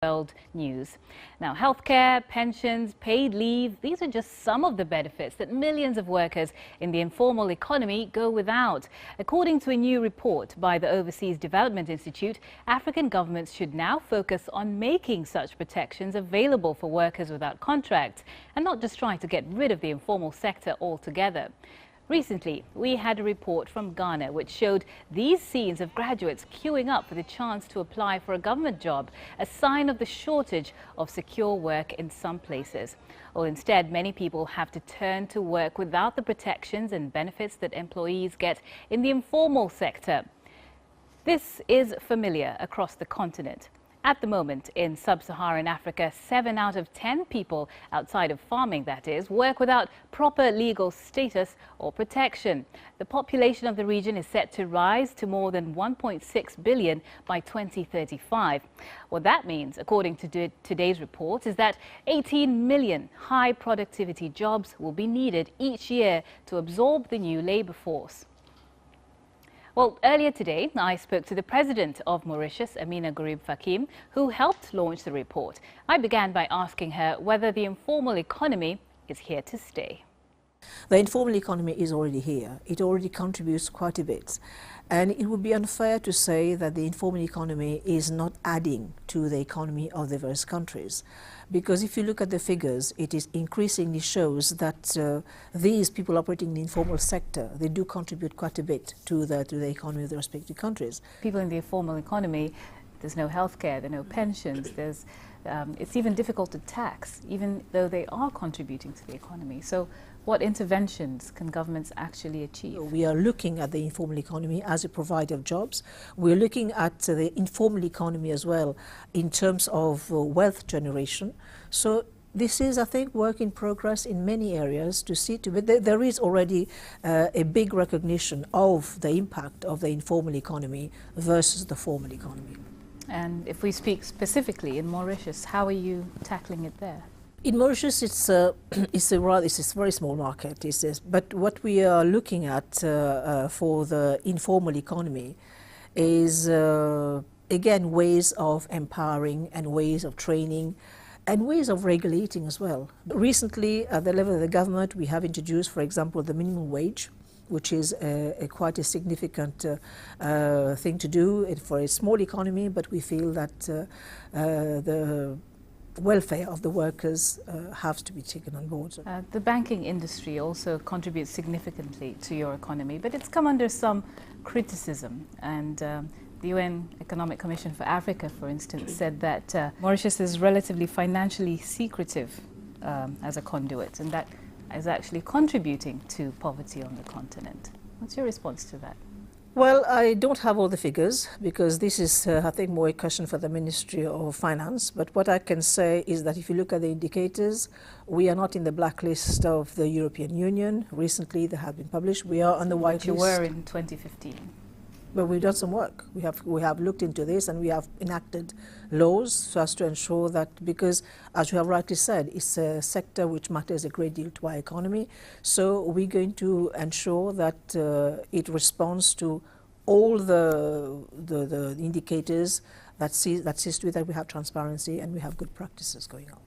World News. Now, healthcare, pensions, paid leave, these are just some of the benefits that millions of workers in the informal economy go without. According to a new report by the Overseas Development Institute, African governments should now focus on making such protections available for workers without contracts and not just trying to get rid of the informal sector altogether. Recently, we had a report from Ghana which showed these scenes of graduates queuing up for the chance to apply for a government job, a sign of the shortage of secure work in some places. Well, instead, many people have to turn to work without the protections and benefits that employees get in the informal sector. This is familiar across the continent. At the moment, in sub-Saharan Africa, 7 out of 10 people, outside of farming that is, work without proper legal status or protection. The population of the region is set to rise to more than 1.6 billion by 2035. What that means, according to today's report, is that 18 million high productivity jobs will be needed each year to absorb the new labour force. Well, earlier today, I spoke to the president of Mauritius, Ameenah Gurib-Fakim, who helped launch the report. I began by asking her whether the informal economy is here to stay. The informal economy is already here. It already contributes quite a bit. And it would be unfair to say that the informal economy is not adding to the economy of the various countries. Because if you look at the figures, it is increasingly shows that these people operating in the informal sector, they do contribute quite a bit to the economy of the respective countries. People in the informal economy, there's no healthcare, there are no pensions, it's even difficult to tax, even though they are contributing to the economy. So what interventions can governments actually achieve? We are looking at the informal economy as a provider of jobs. We're looking at the informal economy as well in terms of wealth generation. So this is, I think, work in progress in many areas to see to it. There is already a big recognition of the impact of the informal economy versus the formal economy. And if we speak specifically in Mauritius, how are you tackling it there? In Mauritius, it's a very small market, but what we are looking at for the informal economy is, again, ways of empowering and ways of training and ways of regulating as well. Recently, at the level of the government, we have introduced, for example, the minimum wage, which is quite a significant thing to do for a small economy, but we feel that the welfare of the workers has to be taken on board. The banking industry also contributes significantly to your economy, but it's come under some criticism. And the UN Economic Commission for Africa, for instance, said that Mauritius is relatively financially secretive as a conduit, and that is actually contributing to poverty on the continent. What's your response to that? Well, I don't have all the figures because this is, I think, more a question for the Ministry of Finance. But what I can say is that if you look at the indicators, we are not in the blacklist of the European Union. Recently, they have been published. We are on the white list. You were in 2015. But we've done some work. We have looked into this and we have enacted laws so as to ensure that, because, as you have rightly said, it's a sector which matters a great deal to our economy. So we're going to ensure that it responds to all the indicators that sees to it that we have transparency and we have good practices going on.